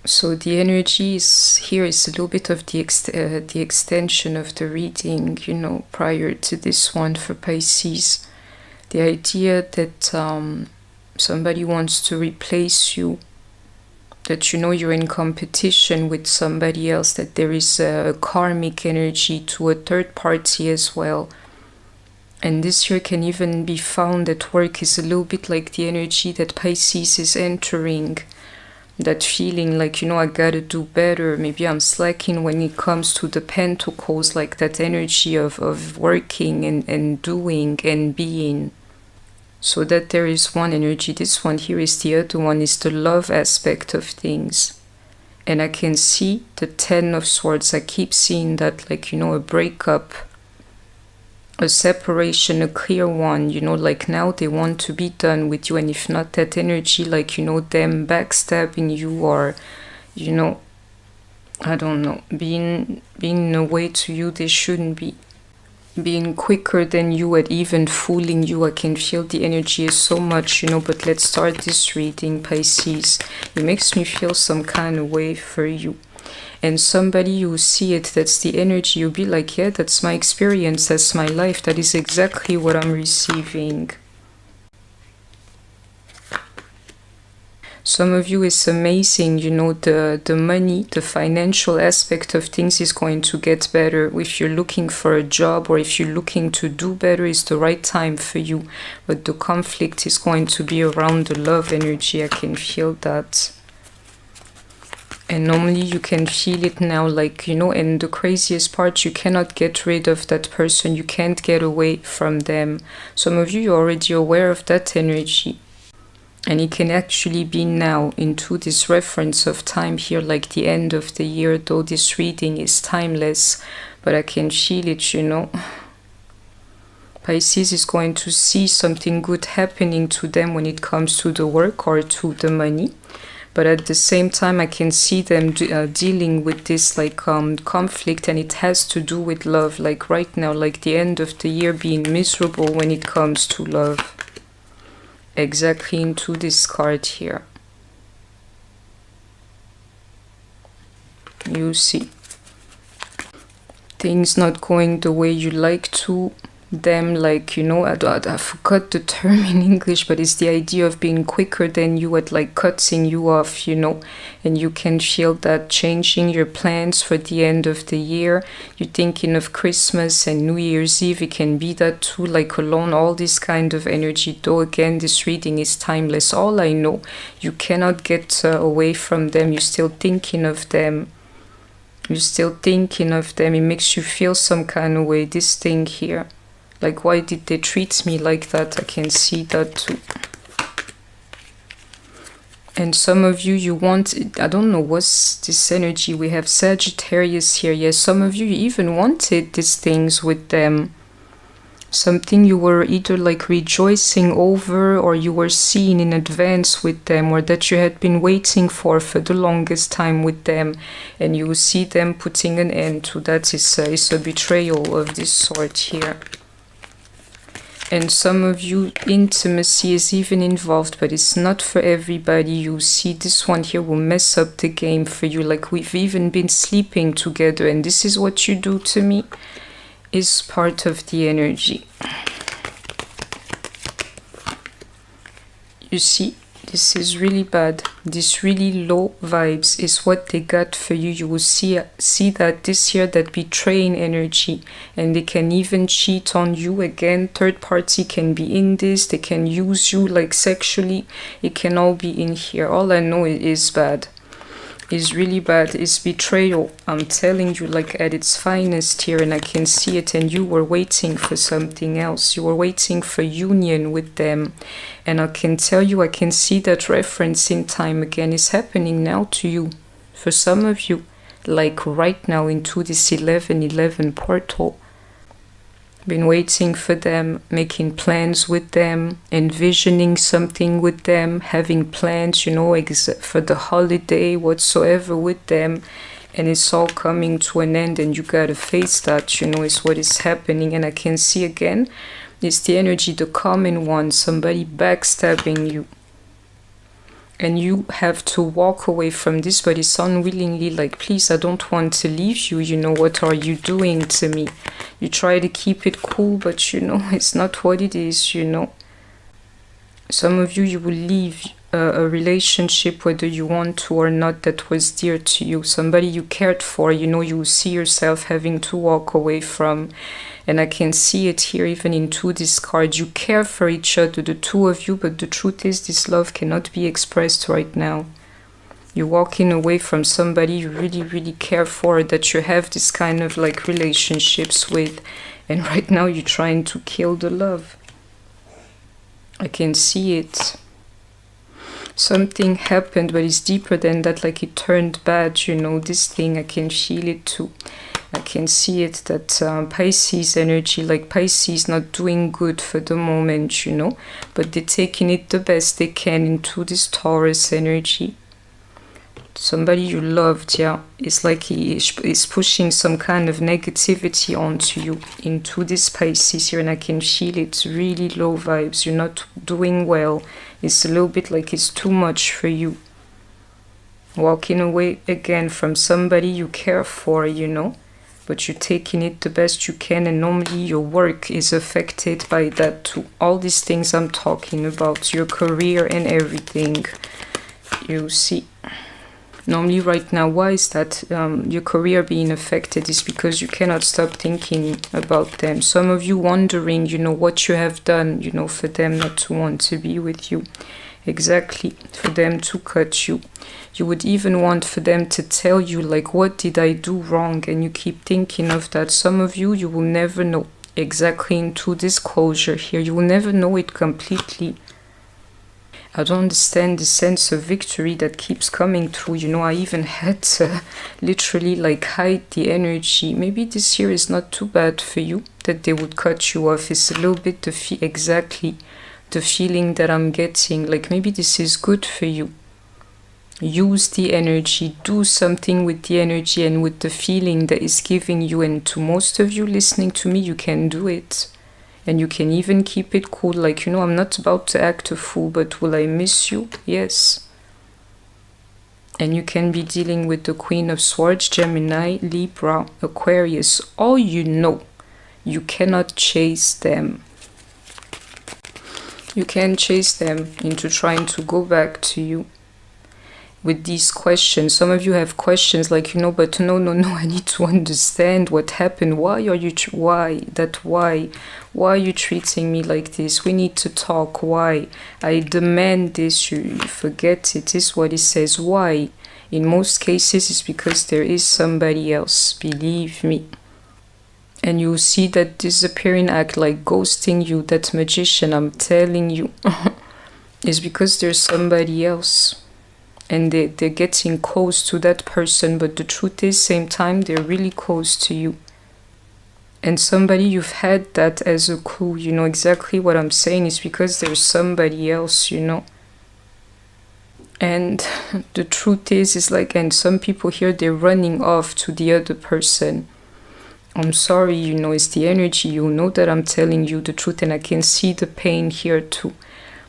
So the energy is here is a little bit of the extension of the reading, you know, prior to this one for Pisces. The idea that somebody wants to replace you, that you know you're in competition with somebody else, that there is a karmic energy to a third party as well. And this here can even be found at work, is a little bit like the energy that Pisces is entering. That feeling like, you know, I gotta do better, maybe I'm slacking when it comes to the pentacles, like that energy of working and doing and being. So that there is one energy. This one here is the other one, is the love aspect of things. And I can see the 10 of Swords. I keep seeing that, like, you know, a breakup, a separation, a clear one, you know, like now they want to be done with you. And if not, that energy, like, you know, them backstabbing you, or, you know, I don't know, being in a way to you they shouldn't be, being quicker than you at even fooling you. I can feel the energy is so much, you know. But let's start this reading, Pisces. It makes me feel some kind of way for you. And somebody, you see it, that's the energy. You'll be like, yeah, that's my experience, that's my life, that is exactly what I'm receiving. Some of you, is amazing, you know, the money, the financial aspect of things is going to get better. If you're looking for a job, or if you're looking to do better, it's the right time for you. But the conflict is going to be around the love energy. I can feel that. And normally you can feel it now, like, you know, and the craziest part, you cannot get rid of that person. You can't get away from them. Some of you, you're already aware of that energy. And it can actually be now into this reference of time here, like the end of the year, though this reading is timeless. But I can feel it, you know. Pisces is going to see something good happening to them when it comes to the work or to the money. But at the same time, I can see them dealing with this, like, conflict, and it has to do with love. Like right now, like the end of the year, being miserable when it comes to love. Exactly into this card here. You see. Things not going the way you like to. Them, like, you know, I forgot the term in English, but it's the idea of being quicker than you at, like, cutting you off, you know. And you can feel that changing your plans for the end of the year. You're thinking of Christmas and New Year's Eve. It can be that too, like alone, all this kind of energy. Though again, this reading is timeless. All I know, you cannot get away from them. You're still thinking of them. You're still thinking of them. It makes you feel some kind of way, this thing here. Like, why did they treat me like that? I can see that too. And some of you, you want, I don't know, what's this energy? We have Sagittarius here. Yes, some of you even wanted these things with them. Something you were either like rejoicing over, or you were seeing in advance with them, or that you had been waiting for the longest time with them. And you will see them putting an end to that. Is a betrayal of this sort here. And some of you, intimacy is even involved, but it's not for everybody. You see, this one here will mess up the game for you. Like, we've even been sleeping together, and this is what you do to me, is part of the energy. You see, this is really bad. This really low vibes is what they got for you. You will see that this here, that betraying energy, and they can even cheat on you again. Third party can be in this. They can use you, like, sexually. It can all be in here. All I know is bad. Is really bad. Is betrayal. I'm telling you, like, at its finest here, and I can see it. And you were waiting for something else. You were waiting for union with them. And I can tell you, I can see that reference in time again is happening now to you. For some of you, like right now, into this 1111 portal. Been waiting for them, making plans with them, envisioning something with them, having plans, you know, for the holiday, whatsoever with them. And it's all coming to an end, and you gotta face that, you know, is what is happening. And I can see again, it's the energy, the common one, somebody backstabbing you. and you have to walk away from this, but it's unwillingly, like, please, I don't want to leave you, you know, what are you doing to me? You try to keep it cool, but you know, it's not what it is, you know. Some of you will leave a relationship whether you want to or not that was dear to you, somebody you cared for, you know, you see yourself having to walk away from. And I can see it here even into this card. You care for each other, the two of you, but the truth is this love cannot be expressed right now. You're walking away from somebody you really, really care for, that you have this kind of like relationships with. And right now you're trying to kill the love. I can see it. Something happened, but it's deeper than that, like it turned bad, you know, this thing, I can feel it too. I can see it, that Pisces energy, like Pisces not doing good for the moment, you know, but they're taking it the best they can into this Taurus energy. Somebody you loved, yeah, it's like he is pushing some kind of negativity onto you, into this Pisces here, and I can feel it, really low vibes, you're not doing well, it's a little bit like it's too much for you. Walking away again from somebody you care for, you know, but you're taking it the best you can, and normally your work is affected by that too. All these things I'm talking about, your career and everything, you see. Normally right now, why is that your career being affected? Is because you cannot stop thinking about them. Some of you wondering, you know, what you have done, you know, for them not to want to be with you. Exactly, for them to cut you. You would even want for them to tell you, like, what did I do wrong? And you keep thinking of that. Some of you, you will never know exactly into this closure here. You will never know it completely. I don't understand the sense of victory that keeps coming through. You know, I even had to literally like hide the energy. Maybe this year is not too bad for you, that they would cut you off. It's a little bit exactly the feeling that I'm getting. Like maybe this is good for you. Use the energy, do something with the energy and with the feeling that is giving you. And to most of you listening to me, you can do it. And you can even keep it cool, like, you know, I'm not about to act a fool, but will I miss you? Yes. And you can be dealing with the Queen of Swords, Gemini, Libra, Aquarius. All you know, you cannot chase them. You can chase them into trying to go back to you with these questions. Some of you have questions like, you know, but no, I need to understand what happened. Why are you, why are you treating me like this? We need to talk. Why? I demand this. You forget it is what it says. Why? In most cases, it's because there is somebody else. Believe me. And you see that disappearing act, like ghosting you, that magician, I'm telling you, is because there's somebody else. And they're getting close to that person, but the truth is, same time, they're really close to you. And somebody, you've had that as a clue, you know exactly what I'm saying, is because there's somebody else, you know. And the truth is like, and some people here, they're running off to the other person. I'm sorry, you know, it's the energy, you know that I'm telling you the truth, and I can see the pain here too.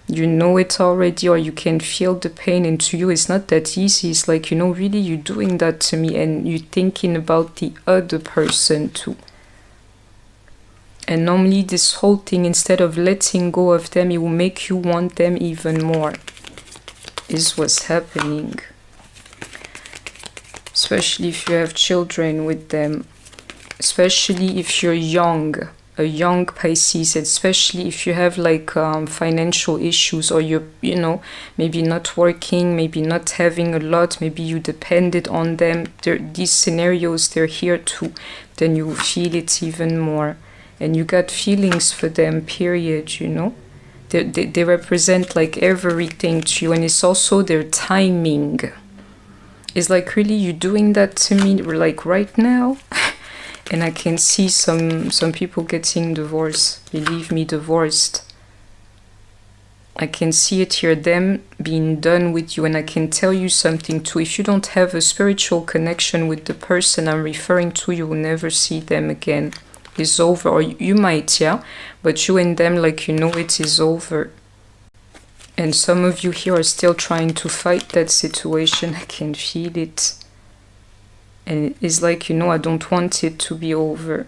You know it already, or you can feel the pain, and to you it's not that easy. It's like, you know, really you're doing that to me, and you're thinking about the other person too. And normally this whole thing, instead of letting go of them, it will make you want them even more, is what's happening. Especially if you have children with them, especially if you're young, a young Pisces, especially if you have like financial issues, or you're, you know, maybe not working, maybe not having a lot, maybe you depended on them. These scenarios, they're here too. Then you feel it even more. And you got feelings for them, period, you know. They represent like everything to you, and it's also their timing. It's like, really, you doing that to me like right now? And I can see some people getting divorced. Believe me, divorced. I can see it here, them being done with you. And I can tell you something too. If you don't have a spiritual connection with the person I'm referring to, you will never see them again. It's over. Or you might, yeah. But you and them, like, you know, it is over. And some of you here are still trying to fight that situation. I can feel it. And it's like, you know, I don't want it to be over.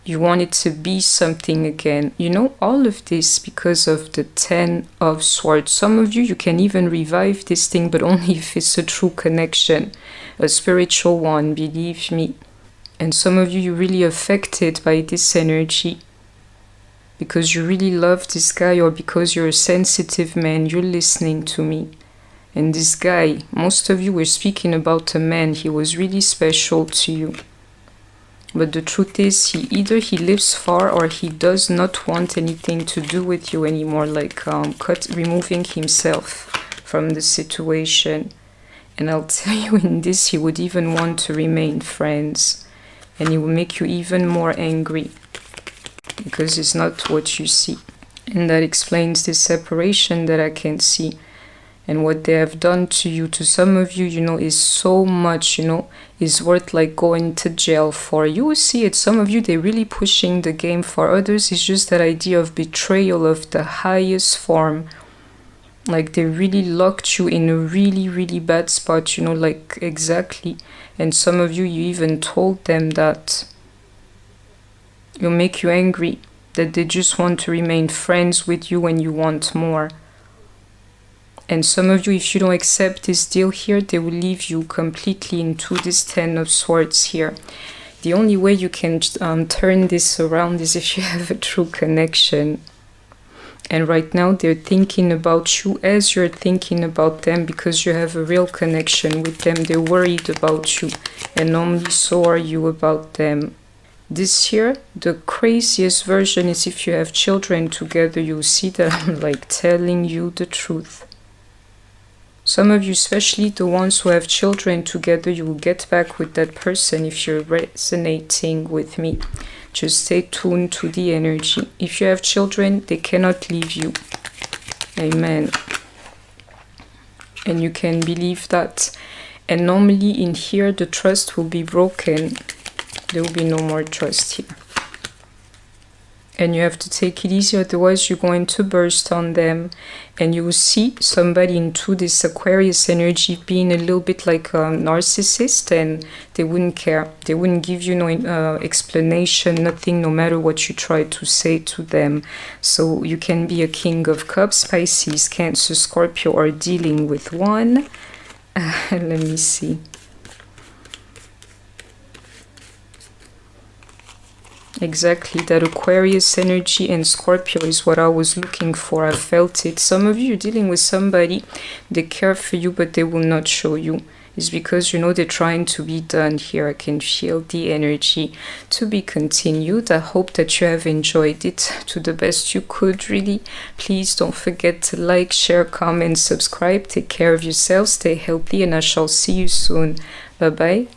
You want it to be something again. You know, all of this because of the 10 of Swords. Some of you, you can even revive this thing, but only if it's a true connection. A spiritual one, believe me. And some of you, you're really affected by this energy. Because you really love this guy, or because you're a sensitive man, you're listening to me. And this guy, most of you were speaking about a man, he was really special to you. But the truth is, either he lives far or he does not want anything to do with you anymore, like removing himself from the situation. And I'll tell you, in this, he would even want to remain friends. And he will make you even more angry. Because it's not what you see. And that explains this separation that I can see. And what they have done to you, to some of you, you know, is so much, you know, is worth like going to jail for. You will see it. Some of you, they're really pushing the game. For others, it's just that idea of betrayal of the highest form. Like they really locked you in a really, really bad spot, you know, like exactly. And some of you, you even told them that it'll make you angry, that they just want to remain friends with you when you want more. And some of you, if you don't accept this deal here, they will leave you completely into this 10 of Swords here. The only way you can turn this around is if you have a true connection. And right now, they're thinking about you as you're thinking about them, because you have a real connection with them. They're worried about you, and only so are you about them. This here, the craziest version is if you have children together, you'll see that I'm like telling you the truth. Some of you, especially the ones who have children together, you will get back with that person if you're resonating with me. Just stay tuned to the energy. If you have children, they cannot leave you. Amen. And you can believe that. And normally in here, the trust will be broken. There will be no more trust here. And you have to take it easy, otherwise you're going to burst on them. And you will see somebody into this Aquarius energy being a little bit like a narcissist, and they wouldn't care. They wouldn't give you no explanation, nothing, no matter what you try to say to them. So you can be a King of Cups, Pisces, Cancer, Scorpio, or dealing with one. Let me see. Exactly, that Aquarius energy and Scorpio is what I was looking for. I felt it. Some of you are dealing with somebody, they care for you, but they will not show you. It's because, you know, they're trying to be done here. I can feel the energy. To be continued. I hope that you have enjoyed it to the best you could, really. Please don't forget to like, share, comment, subscribe. Take care of yourself, stay healthy, and I shall see you soon. Bye-bye.